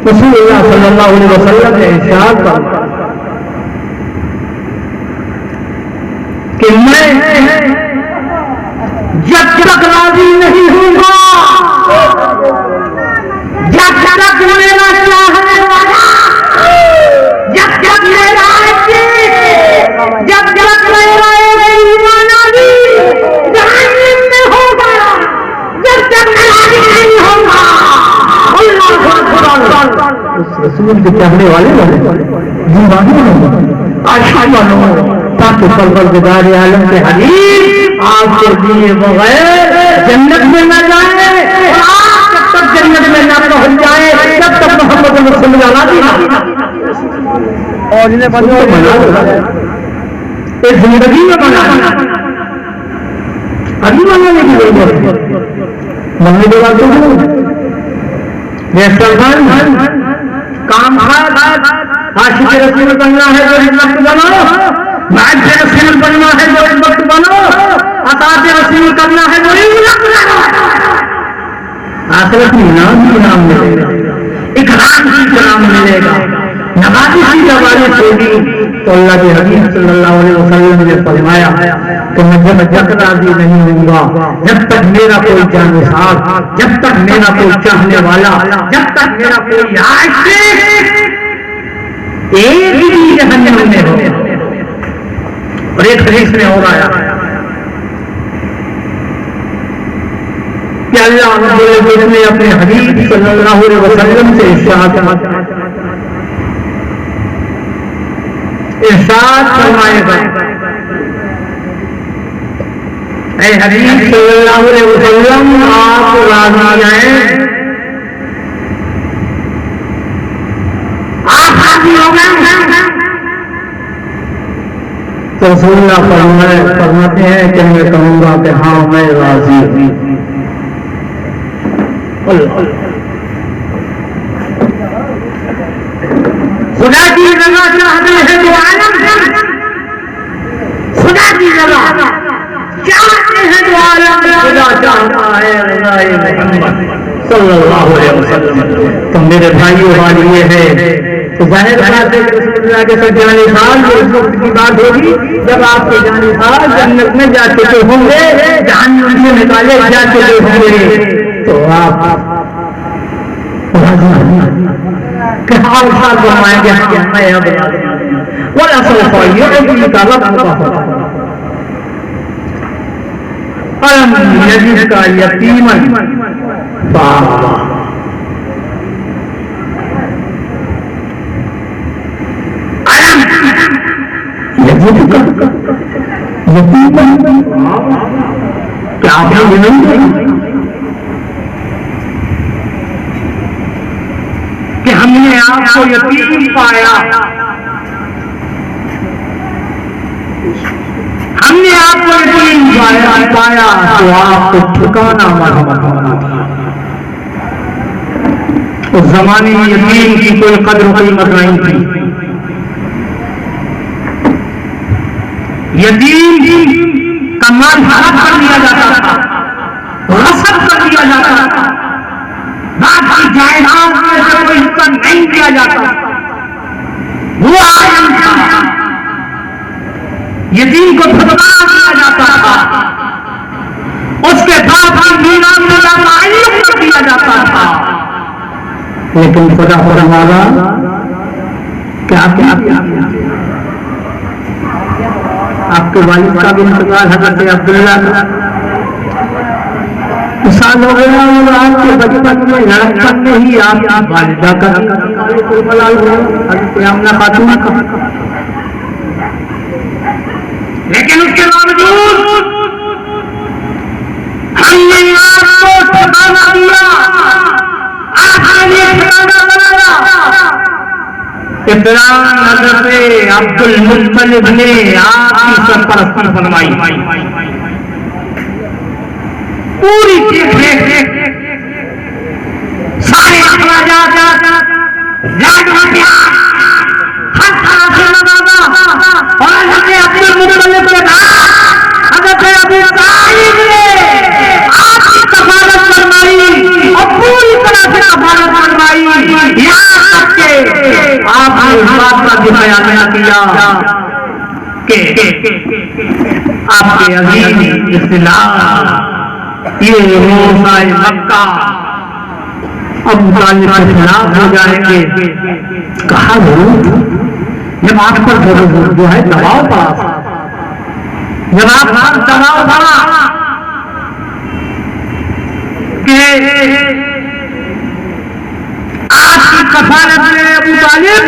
रसूलुल्लाह सल्लल्लाहु अलैहि वसल्लम ने इरशाद फरमाया कि मैं जब तक राजी नहीं हूंगा, जब तक मेरा चाहने वाला, जब तक मेरा जब तक मेरा ईमानी जहन्नम में होगा, जब तक मैं राजी नहीं होगा। उस रसूल के चाहने वाले दीवाने आशिकानो ताकि परवरदिगार आलम के हबीब आपको दिए बगैर जन्नत में न जाए, जब तक जन्नत में न पहुंच जाए तब तक मोहम्मद रसूलुल्लाह राजी नहीं। और इन्हें बना इस जिंदगी में बनाना अभी बनाने की जरूरत है। मम्मी के बाद काम आशिक रसूल बनना है जो इस वक्त बनो, नाइब रसूल बनना है जो इस वक्त बनो, अतात रसूल करना है जो इस वक्त बनो। आखिरत में इनाम मिलेगा, इकराम की इनाम मिलेगा, नवाज़िश की नवाज़िश होगी। तो अल्लाह के हबीब सल्लल्लाहु अलैहि वसल्लम ने फरमाया कि मैं जब तक राजी नहीं होऊंगा, जब तक मेरा कोई जानसार, जब तक मेरा कोई चाहने वाला, जब तक मेरा कोई आशिक एक ही जहन्नम में हो। और एक हदीस में और आया कि अल्लाह रब्बुल इज्जत ने अपने हबीब सल्लल्लाहु अलैहि वसल्लम से इरशाद फरमाएगा, ऐ हबीब सल्लल्लाहु अलैहि वसल्लम आप राजी हैं, आप राजी हो गए? तो रसूलुल्लाह फरमाते हैं कि मैं कहूंगा कि हाँ मैं राजी हूं। खुदा की रज़ा चाहते हैं तो आलम, खुदा की रज़ा चाहते हैं तो आलम, खुदा चाहता है रज़ाए मोहम्मद सल्लल्लाहु अलैहि वसल्लम। तो मेरे भाइयों बात ये है तो जाहिर बात है रसूलुल्लाह के साथ जानिसार उस वक्त की बात होगी जब आपके जानिसार जन्नत में जा चुके होंगे, जहन्नम से निकाले जा चुके होंगे। तो आप कि हाल साल फरमाएंगे मैं अब वाला सोफा ये का रब अलम यजीद का यतीमन फावा। अलम यजीद का यतीमन क्या आपने नहीं देखा कि हमने आपको यतीम पाया, हमने आपको यतीम पाया तो आपको ठिकाना मरहमत होना था। उस जमाने में यतीम की कोई कद्र कीमत नहीं थी। यतीम का माल हड़प कर दिया जाता था, गसब कर दिया जाता था, बात की जायदाद में से कोई हिस्सा नहीं दिया जाता। वो आलम था, यतीम को फतवा दिया जाता था, उसके बाप की मीरास में ताल्लुक कर दिया जाता था। लेकिन खुदा फरमाया क्या क्या आपके वालिद का भी इंतकाल हज़रत अब्दुल्लाह का साल हो गया और आपके बचपन में लड़कपन में ही आपकी वालिदा का आमना खातून का। लेकिन उसके बावजूद हमने आपको ठिकाना दिया, आपके लिए ठिकाना बनाया। इब्राहिम हज़रत अब्दुल मुत्तलिब ने आपकी सरपरस्ती फरमाई, पूरी देख सारे अखराजात हर तरह से लगाना। और हज़रत अब्दुल मुत्तलिब के बाद हज़रत अबू तालिब ने आपकी कफालत फरमाई और पूरी तरह से इतना फर्ज फरमाई, यहाँ तक के आपने इस बात का भी बयान किया कि आपके अजीज इस्लाम ये रोज़ाए मक्का अब तालिब के खिलाफ हो जाएंगे। कहा जब आप पर जो है दबाव पड़ा, जब आप दबाव पड़ा कि आपकी कफालत में अबू तालिब,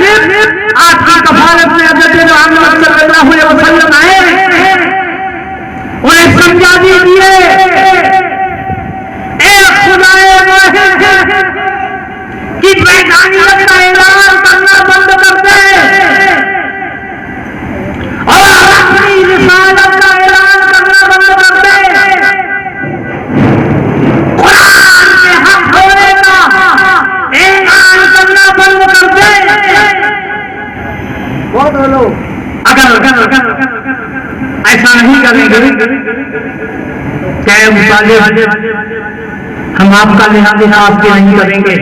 आपकी कफालत में हज़रत मोहम्मद सल्लल्लाहु अलैहि वसल्लम आए, उन्हें समझा दीजिए एक खुदाए वाहिद की वैधानियत का ऐलान करना बंद कर दे और अपनी रिसालत का ऐलान करना बंद कर दे। कुरान के हक होने का ऐलान करना बंद कर दे। अगर ऐसा नहीं करेंगे क्या हम आपका लिहाज आपके नहीं करेंगे,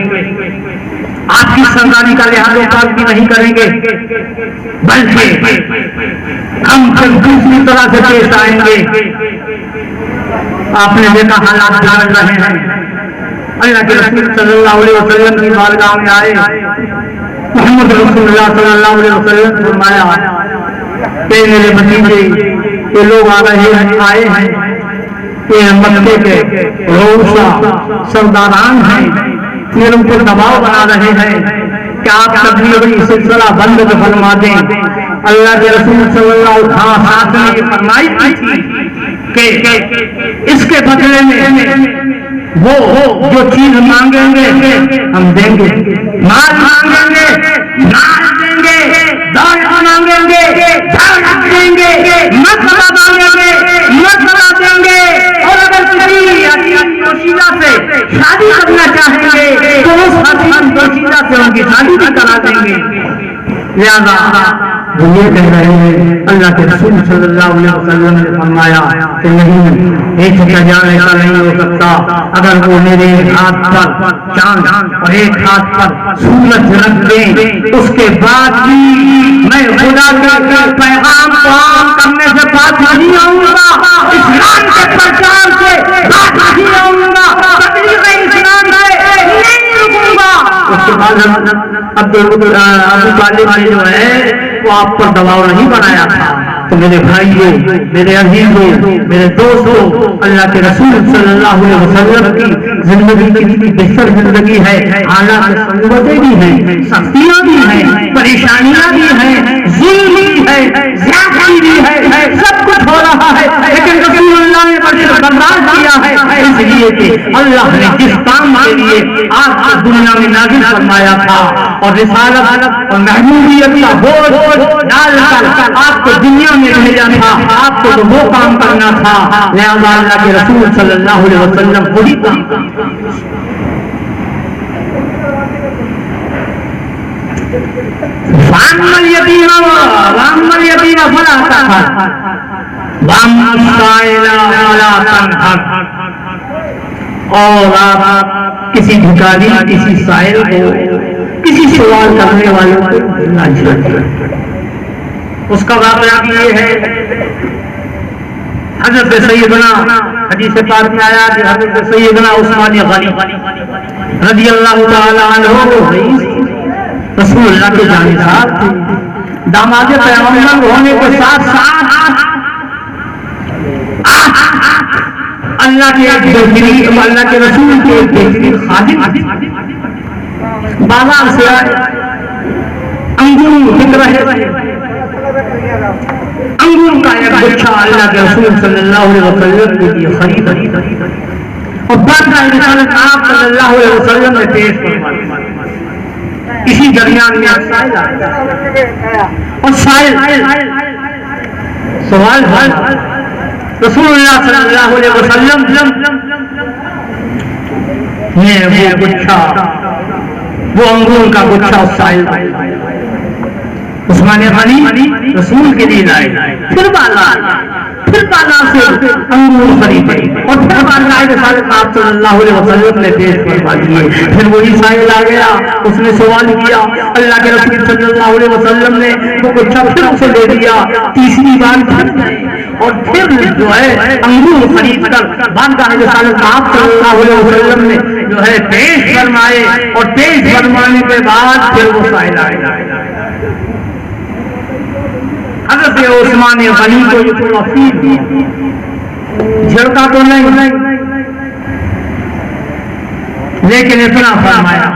आपकी सरदारी का लिहाज आपकी नहीं करेंगे, बल्कि हम फिर दूसरी तरह से पेश आएंगे। आपने देखा हालात जान रहे हैं। अल्लाह के रसूल सल्लल्लाहु अलैहि वसल्लम की बारगाह में आए, मोहम्मद रसूलुल्लाह सल्लल्लाहु अलैहि वसल्लम ने फरमाया कि मेरे भतीजे ये लोग आ रहे हैं, आए हैं, ये मक्के के रोसा सरदारान हैं, मेरे ऊपर दबाव बना रहे हैं कि आप तबलीगी सिलसिला बंद फरमा दें। अल्लाह के रसूल सल्लल्लाहु अलैहि वसल्लम ने फरमाई थी कि इसके बदले में वो जो चीज मांगेंगे हम देंगे, माल मांगेंगे माल देंगे, दौलत मांगेंगे दौलत देंगे, मसला मांगेंगे मसला देंगे, और अगर किसी दोषीला से शादी करना चाहेंगे तो उस हसीन दोषीला से उनकी शादी भी करा देंगे। लिहाजा वो ये कह रहे हैं, अल्लाह के रसूल सल्लल्लाहु अलैहि वसल्लम ने फरमाया कि नहीं, एक जान ऐसा नहीं हो सकता। अगर वो मेरे हाथ पर चांद और एक हाथ पर सूरज रख दें, उसके बाद भी मैं खुदा के पैगाम को आम करने से बात नहीं आऊंगा, इस्लाम के प्रचार से बात नहीं आऊंगा, तबलीग इस्लाम से नहीं रुकूंगा। उसके बाद अबू तालिब ने जो है वो आप पर दबाव नहीं बनाया था। तो मेरे भाइयों, मेरे अजीजों, मेरे दोस्तों, अल्लाह के रसूल सल्लल्लाहु अलैहि वसल्लम की जिंदगी कितनी बेहतर जिंदगी है। हालात संकटें भी हैं, सख्तियां भी हैं, परेशानियां भी हैं, जुल्म भी है, ज़्यादती भी है, सब कुछ हो रहा है, लेकिन रसूलुल्लाह ने बर्दाश्त किया है, इसलिए कि अल्लाह ने जिस काम के लिए आपको दुनिया में नाज़िल फरमाया था और रिसालत और महमूदियत का बोझ डालकर आपको दुनिया में भेजा था, आपको तो वो काम करना था। लिहाजा अल्लाह के रसूल सल्लल्लाहु अलैहि वसल्लम वही काम करते और आप किसी भिखारी, किसी साइल को, किसी सवाल करने वालों को ना झेलें। उसका वाक़या भी ये है, हज़रत सैयदना हदीस पाक में आया कि हज़रत सैयदना उस्मान गनी रज़ियल्लाहु ताला अन्हु रसूलुल्लाह के जानिसाब थे, दामाद पैगंबर होने के साथ साथ अल्लाह के बेहतरीन, अल्लाह के रसूल के बेहतरीन खादिम, बाजार से अंगूर बिक रहे थे, अंगूर का एक गुच्छा अल्लाह के रसूल सल्लल्लाहु अलैहि वसल्लम के लिए खरीद और बादशाह रिसालत आप सल्लल्लाहु अलैहि वसल्लम ने पेश फरमाया। इसी दरमियान में साइल आया और साइल सवाल रसूलुल्लाह सल्लल्लाहु अलैहि वसल्लम ने वो गुच्छा, वो अंगूर का गुच्छा उस साइल उस्मान गनी रसूल के लिए लाए। फिर बाजार, फिर का नासिर अंगूर खरीदे और फिर बारगाह रिसालत आप सल्लल्लाहु अलैहि वसल्लम ने पेश फरमा दिए। फिर वही साहिल आ गया, उसने सवाल किया, अल्लाह के रसूल सल्लल्लाहु अलैहि वसल्लम ने वो गुच्छा फिर उसे दे दिया। तीसरी बार फिर गए और फिर जो है अंगूर खरीद कर बारगाह रिसालत आप सल्लल्लाहु अलैहि वसल्लम ने जो है पेश फरमाए और पेश फरमाने के बाद फिर वो साहिल आए। हज़रत उस्मान गनी को ये थोड़ा फील झड़का तो नहीं, लेकिन इतना फरमाया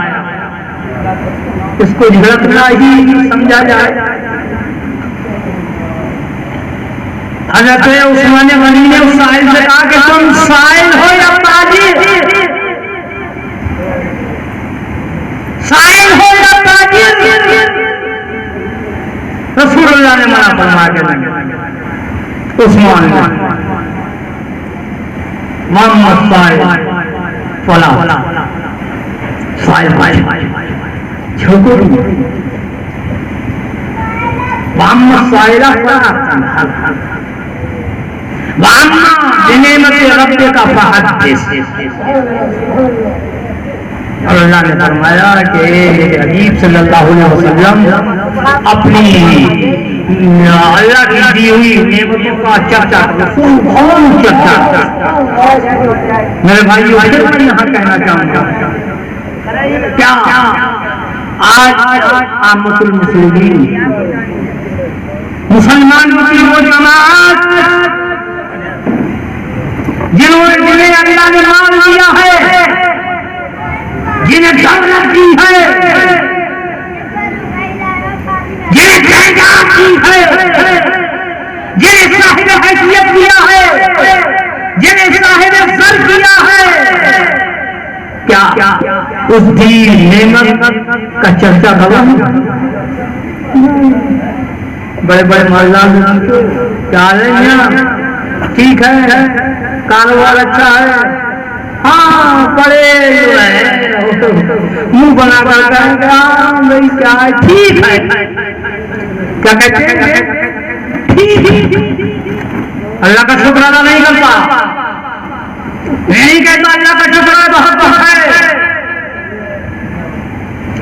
इसको झड़कना ही समझा जाए। हज़रत उस्मान गनी ने उस साहिल से कहा कि तुम साहिल हो या ताजिर, साहिल हो या ताजिर। रसूलुल्लाह ने मना फरमा के नहीं, उस्मान ने मोहम्मद साहिल फला साहिल झोंको मोहम्मद साहिला फला वाम्मा बिनेमत रब्बे का फहद्दिस। और अल्लाह ने फरमाया कि हबीब सल्लल्लाहु अलैहि वसल्लम अपनी अल्लाह की दी हुई नेमतों का चर्चा खूब चर्चा। मेरे भाइयों फिर मैं यहाँ कहना चाहूंगा, क्या आज आमतुल मुस्लिमीन मुसलमान मुस्लिमों जमात जिन्हें अल्लाह ने माल दिया है, जिन्हें दौलत दी है, जिन्हें जायदाद दी है, जिन्हें साहिब हैसियत दिया है, जिन्हें साहिब सर दिया है, क्या उस दी नेमत का चर्चा करो? बड़े बड़े मालदार क्या रहे, ठीक है, कारोबार अच्छा है, हाँ बड़े जो है मुंह बना कर भाई क्या है, ठीक है, क्या कहते हैं, ठीक। अल्लाह का शुक्र अदा नहीं करता, नहीं कहता अल्लाह का शुक्र बहुत बहुत है।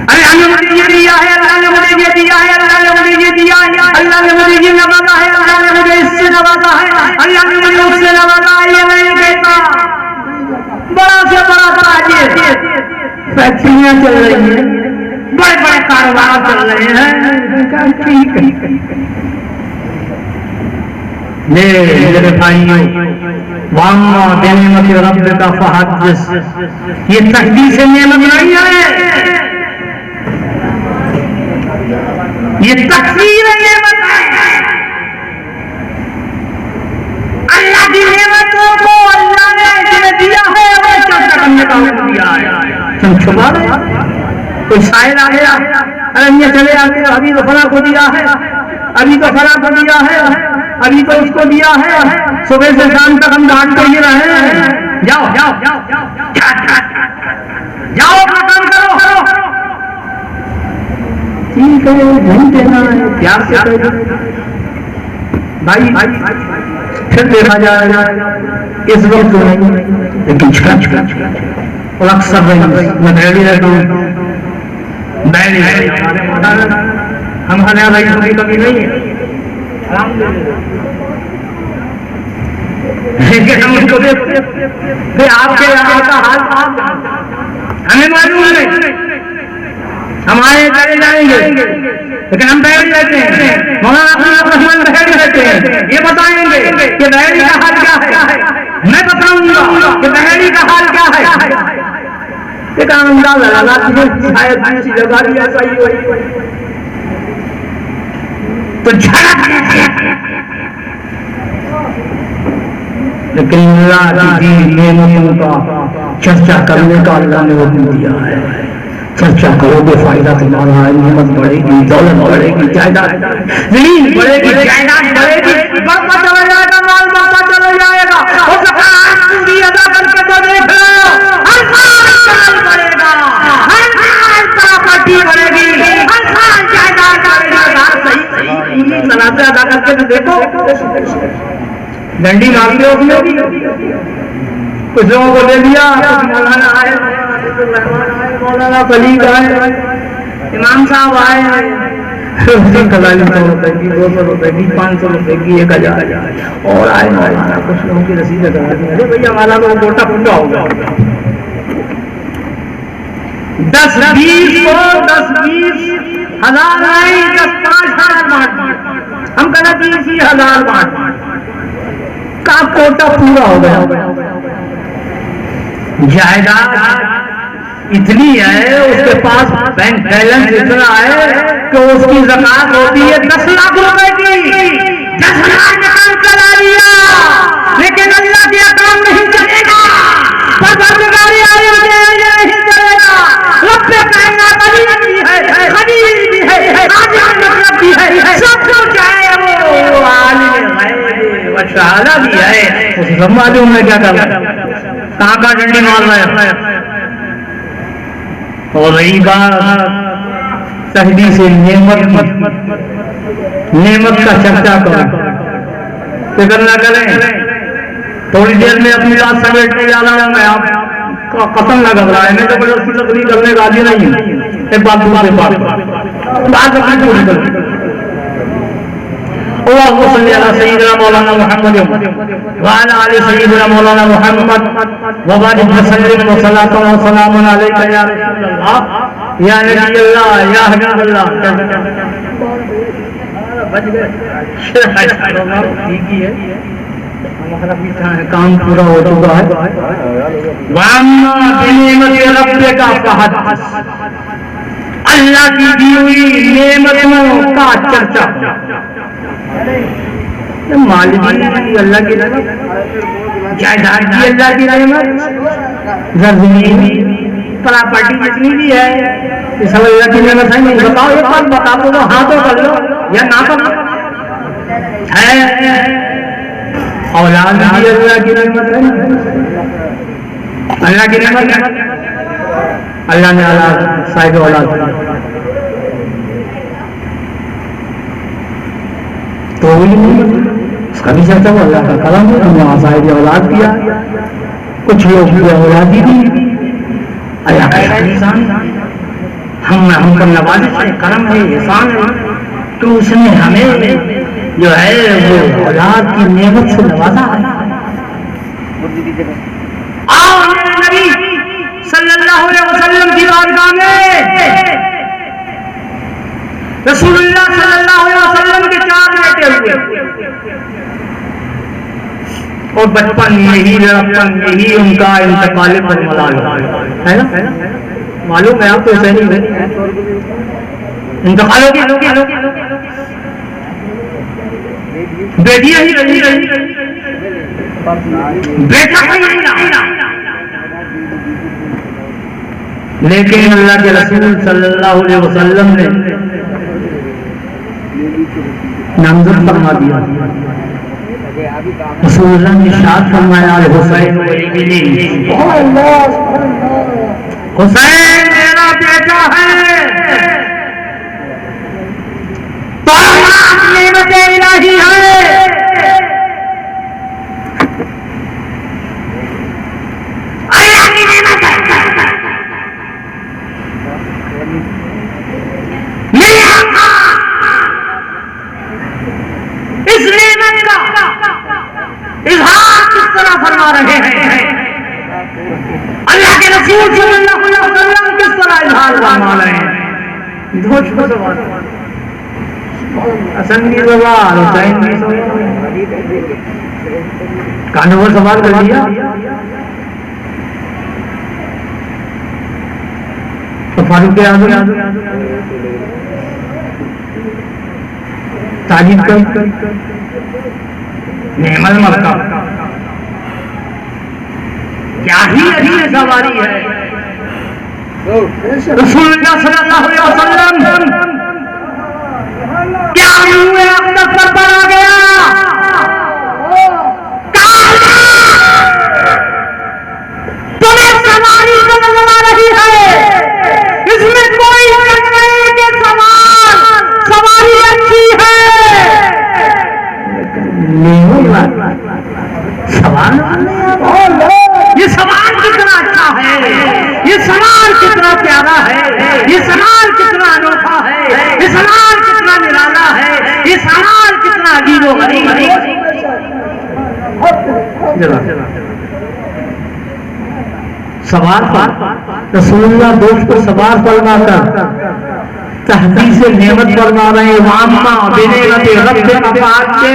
अल्लाह ने मुझे ये दिया है, अल्लाह ने मुझे ये दिया है, अल्लाह ने मुझे ये दिया है, अल्लाह ने मुझे ये नवाजा है, अल्लाह ने मुझे इससे नवाजा है, अल्लाह ने मुझे उससे नवाजा है, ये नहीं कहता। बड़ा से बड़ा ताजिर, फैक्ट्रियां चल रही हैं, बड़े बड़े कारोबार चल रहे हैं, ठीक है। मेरे भाइयों, वाम्मा बिनेमत रब्बे का फहद्दिस, ये तकदीस नेमत नहीं है, ये तकसीर नेमत है। अल्लाह की नेमतों को अल्लाह ने जिन्हें दिया है वो चर्चा करने का हुक्म दिया है। तुम छुपा रहे, कोई शायर आ गया, अरे ये चले आगे, अभी तो फला को दिया है, अभी तो फला को दिया है, अभी तो उसको दिया है, सुबह से शाम तक हम डांटते ही रहे हैं, जाओ जाओ जाओ जाओ अपना काम करो, ठीक है, नहीं देना है, प्यार से भाई फिर देखा जाएगा, इस वक्त तो नहीं, लेकिन और अक्सर मैं बैठी रहता हूँ, हमारे यहाँ भाई कभी नहीं है, लेकिन हम उसको फिर आपके यहाँ का हाल हमें मालूम नहीं, हमारे चले जाएंगे, लेकिन हम बैठ रहते हैं, मौलाना बैठ रहते हैं, ये बताएंगे कि बहरी का हाल क्या है, मैं बताऊंगा कि बहरी का हाल क्या है। एक अंदाजा लगा शायद ऐसी जगह भी ऐसा ही हो, तो झड़क, लेकिन अल्लाह की नेमतों का चर्चा करने का अल्लाह ने हुक्म दिया है। चर्चा करोगे फायदा तुम्हारा है, नेमत बढ़ेगी, दौलत बढ़ेगी, जायदाद जमीन बढ़ेगी, जायदाद बढ़ेगी, बढ़ता चला जाएगा, माल बढ़ता चला जाएगा, हो सकता है पूरी अदा करके तो देख लो, हर साल बढ़ेगा, हर साल प्रॉपर्टी बढ़ेगी, हर साल जायदाद बढ़ेगा, सही पूरी सलाह से अदा करके तो देखो, डंडी मारते हो उसमें भी, कुछ लोगों को ले लिया, मौलाना आए, मौलाना फलीक आए, इमाम साहब आए, 100 रुपए की, 200 रुपए की, 500 रुपए की, 1000 और आए मौलाना, कुछ लोगों की रसीदें करा दी। अरे भैया हमारा तो गोटा पूरा होगा, 10-20 हजार नहीं, 10-5,000 बांट, हम कहना 20,000 बांट का कोटा पूरा हो गया। जायदाद इतनी है, उसके पास बैंक बैलेंस इतना है कि उसकी ज़कात होती है 10 लाख रुपए की, 10 लाख निकाल कर आ लिया, लेकिन अल्लाह के काम नहीं चलेगा, परवरदिगारी आलम के नहीं चलेगा। रब्बे कायनात अली भी है, खलील भी है, आज़म मतलब भी है, सब कुछ है, वो आलिम गैब व शहादा भी है। उसे सब मालूम है क्या कर रहा है, कहाँ का डंडी मार रहा है। और रही बात तहदी से नेमत का चर्चा करो, फिक्र न करें, थोड़ी देर में अपनी बात समेटने जा रहा हूं मैं, आपका कसम न घबराए, मैं जबरदस्ती तकलीफ करने का आदि नहीं हूं। एक बात दूसरे बात अपनी पूरी कर सय्यदना मौलाना मोहम्मद व अला आलि सय्यदना मौलाना मोहम्मद व बारिक वसल्लिम व सलातु व सलामुन अलैका या रसूलल्लाह या नबी अल्लाह या हबीब अल्लाह। ठीक ही है, हमारा भी काम पूरा हो चुका है। अल्लाह की दी हुई नेमतों का चर्चा, मालिक अल्लाह की नेमत, जायदाद की अल्लाह की नेमत, जमीन प्रॉपर्टी जितनी भी है ये सब अल्लाह की नेमत है। नहीं बताओ, एक बात बता दो, हाँ तो कर लो या ना करो। है औलाद भी अल्लाह की नेमत है, अल्लाह की नेमत है। अल्लाह ने औलाद साहिब औलाद तो उसका भी चर्चा हो, अल्लाह का करम है, हमने साहिब औलाद दिया, कुछ लोग औलादी दी, अल्लाह का एहसान, हम पर नवाजिश है, करम है, एहसान है, तो उसने हमें जो है वो औलाद की नेमत से नवाजा है। आओ मेरे नबी सल्लल्लाहु अलैहि वसल्लम की बारगाह में रसूलुल्लाह सल्लल्लाहु अलैहि वसल्लम के 4 बेटे हुए, और बचपन में ही लड़कपन में ही उनका इंतकाल पर मलाल है ना, मालूम है आपको? ऐसा नहीं है, इंतकाल हो गया, बेटियां ही रही, बेटा ही नहीं रहा। लेकिन अल्लाह के रसूल सल्लल्लाहु अलैहि वसल्लम ने नामजद फरमा दिया। रसूलुल्लाह ने इरशाद फरमाया, हुसैन हुसैन मेरा बेटा है, तो नेमत इलाही है। अल्लाह की नेमत है, इस नेमत का इजहार किस तरह फरमा रहे हैं अल्लाह के रसूल सल्लल्लाहु अलैहि वसल्लम, किस तरह इजहार फरमा रहे हैं। हसन की सवाल, हुसैन की सवाल, कानों पर सवाल कर लिया तो फारूक आज़म तारीफ कर नेमल मक्का, क्या ही अजीब सवारी है। रसूलुल्लाह सल्लल्लाहु अलैहि वसल्लम क्या हुए अक़दस पर आ गया, तुम्हें सवारी नजर आ रही है, इसमें कोई शक नहीं कि सवारी अच्छी है, सवाल ये सवाल कितना अच्छा है, ये सवाल कितना प्यारा है, ये सवाल कितना अनोखा है, ये सवाल कितना निराला है, ये सवाल कितना अजीबो गरीब है। सवाल रसूलुल्लाह दोस्त को सवाल फरमा कर तहदीस नेमत फरमा रहे हैं। वाम्मा बिनेमत रब्ब का बात के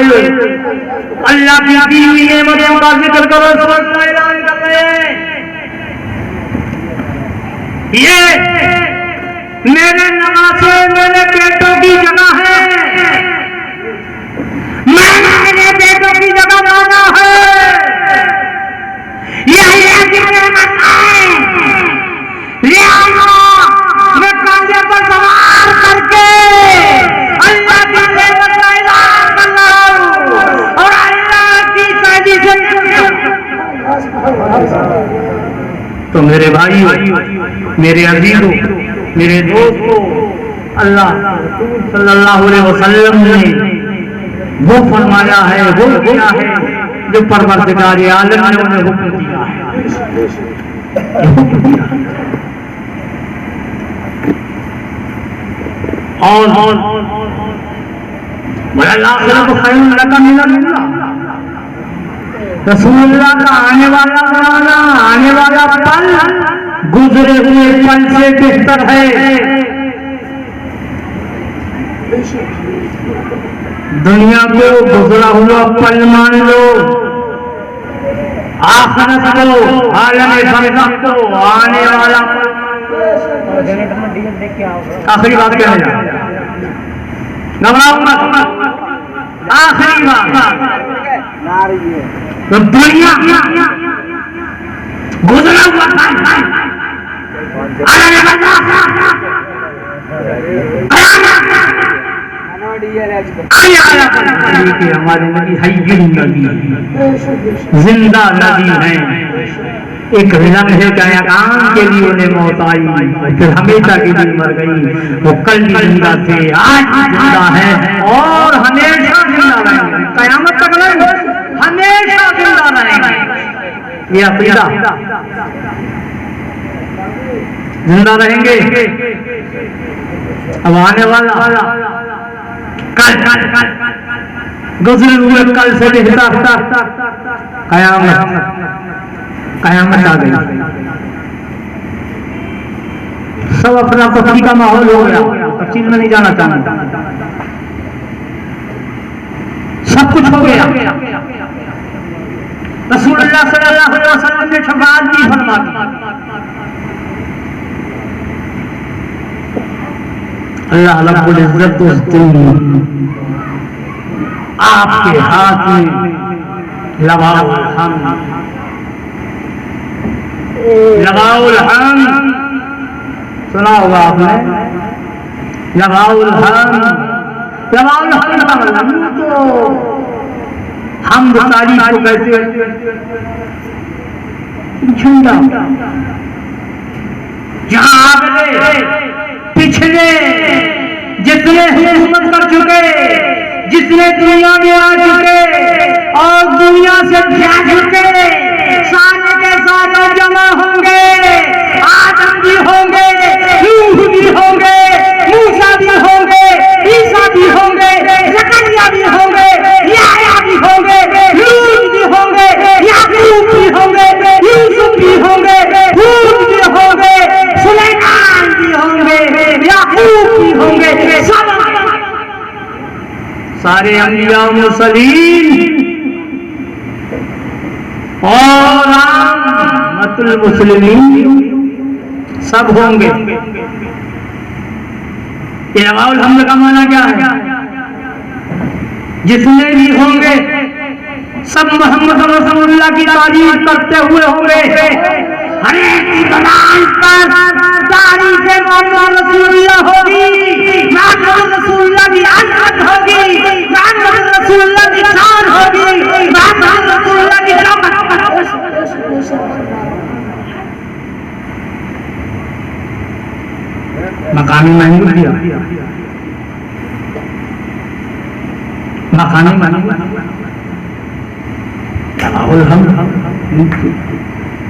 अल्लाह की दी हुई नेमतों का जिक्र करो, समझना ऐलान कर रहे हैं। ये मेरे नवासे मेरे बेटों की जगह है, मैंने मेरे बेटों की जगह माना है। ये मैं कांधे पर सवार करके अल्लाह की नेमत का ऐलान कर रहा हूं और अल्लाह की ताज़ी से। तो मेरे भाइयों, मेरे अजीजों, मेरे दोस्तों, अल्लाह सल्लल्लाहु अलैहि वसल्लम ने वो फरमाया है, वो किया है जो परवरदिगार आलम ने उन्हें हुक्म दिया है। और रसूलुल्लाह का आने वाला जमाना, आने वाला पल गुजरे हुए पल से बेहतर है। दुनिया को गुजरा हुआ पल मान लो, आखिरत को, आलम बरज़ख को आने वाला पल। आखिरी बात कहने जा, घबराओ मत, आखिरी बात। तो दुनिया गुजरा हुआ हमारी नदी हय्युन नदी, जिंदा नदी है। एक लम्हे काम के लिए उन्हें मौत आई, फिर हमेशा के लिए मर गई। वो कल भी जिंदा थे, आज भी जिंदा है और हमेशा जिंदा रहेंगे, कयामत तक रहेंगे, हमेशा जिंदा रहेंगे। ये अकीदा, जिंदा रहेंगे। अब आने वाला कल गुजरे हुए कल से बेहतर कयामत आ गई। सब अपना पत्नी का माहौल हो गया, तफसील में नहीं जाना चाहता, सब कुछ हो गया। रसूलुल्लाह सल्लल्लाहु अलैहि वसल्लम ने शफाअत की फरमा दी। अल्लाह रब्बुल इज्जत उस दिन आपके हाथ में लगाउल हम्द, लगाउल हम्द सुना होगा आपने, लगाउल हम्द। लगाउल हम्द का मतलब तो हम्द तारीफ को कहते हैं, झंडा जहां आगे पिछले जितने हुकूमत कर चुके, जितने दुनिया में आ चुके और दुनिया से जा चुके, सारे के सारे जमा होंगे। आदम भी होंगे, नूह भी होंगे, मूसा भी होंगे, ईसा भी होंगे, जकरिया भी होंगे, याह्या भी होंगे, लूत भी होंगे, याकूब भी होंगे, यूसुफ भी होंगे, हूद भी होंगे, सुलेमान भी होंगे, याकूब भी होंगे, सारे अंबिया मुरसलीन और आम्मतुल मुस्लिमीन सब होंगे। ये लगाउल हम्द का माना क्या है? जितने भी होंगे सब मोहम्मद रसूलुल्लाह की तारीफ करते हुए होंगे। हर एक की ज़बान पर तारीफ मोहम्मद रसूलुल्लाह होगी, मोहम्मद रसूलुल्लाह की अज़मत होगी, मोहम्मद रसूलुल्लाह की शान होगी, मोहम्मद रसूलुल्लाह की शौकत। मकामी महमूद दिया, मकामी महमूद और हम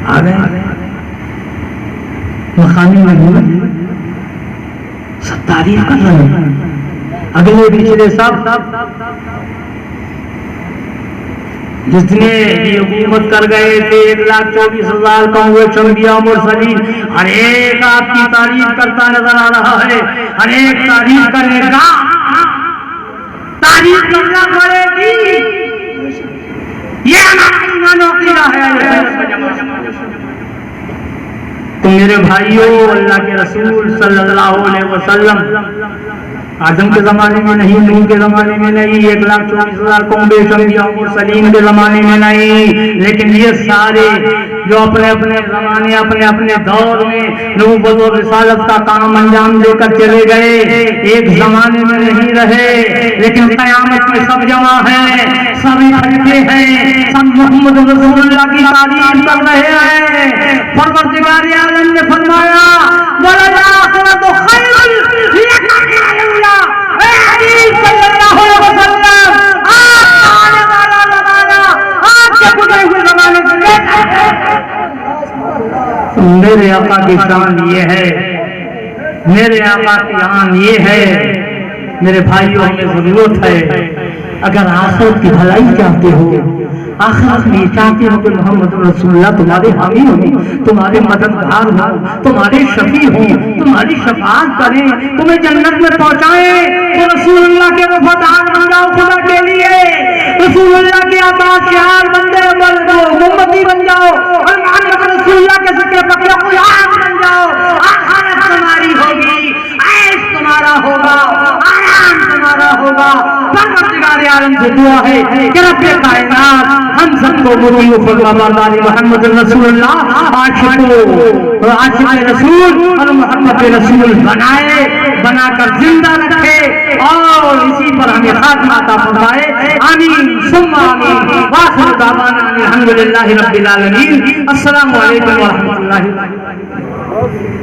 आ गए मकामी मदीना, सब तारीफ कर रहे हैं। अगले पिछले सब जितने भी हुकूमत कर गए थे 1,24,000 कांग्रेस अंबिया मुरसलीन, हर एक आपकी तारीफ करता नजर आ रहा है। हर एक तारीफ करेगा, तारीफ करना पड़ेगी, ये हमारा ईमानो कीदा है। तो मेरे भाइयों, अल्लाह के रसूल सल्लल्लाहु अलैहि वसल्लम आदम के ज़माने में नहीं, नूह के ज़माने में नहीं, 1,24,000 कौमें अंबिया मुरसलीन के ज़माने में नहीं, लेकिन ये सारे जो अपने अपने ज़माने अपने अपने दौर में नबूवत और रिसालत का काम अंजाम देकर चले गए, एक ज़माने में नहीं रहे, लेकिन क़यामत में सब जमा हैं, सब इकट्ठे हैं, सब मोहम्मद रसूलुल्लाह की तारीफ कर रहे हैं। परवरदिगार आलम ने फरमाया वलल आखिरतु खैरुल लका मिनल ऊला। ए हबीब सल्लल्लाहु अलैहि वसल्लम, आने वाला ज़माना आपके गुज़रे हुए ज़माने से मेरे आका की शान ये है, मेरे आका की शान ये है। मेरे भाइयों, हमें जरूरत है, अगर आखिरत की भलाई चाहते हो, आखिरत में चाहते हो कि मोहम्मद रसूलुल्लाह तुम्हारे हामी हो, तुम्हारे मददगार हो, तुम्हारे शफी हो, तुम्हारी शफाअत करें, तुम्हें जन्नत में पहुंचाए, तो रसूलुल्लाह के वफादार बन जाओ खुदा के लिए, रसूलुल्लाह के आबाशियार बंदे उम्मती बन जाओ, और मोहम्मद रसूलुल्लाह के ज़िक्र पकड़ो गुलाम बन जाओ। आखिरत तुम्हारी होगी, ऐश तुम्हारा होगा, आराम तुम्हारा होगा। परवरदिगार आलम से दुआ है कि रब्बे कायनात हम सबको मुरीद फरमाबरदारी मोहम्मद रसूलुल्लाह आशिक रसूल और मोहम्मद रसूल बनाए, बनाकर जिंदा रखे और इसी पर हमें खात्मा अता फरमाए। आमीन सुम्मा आमीन। वाखिर दावाना अल्हम्दुलिल्लाहि रब्बिल आलमीन। अस्सलामु अलैकुम व रहमतुल्लाहि व बरकातहू।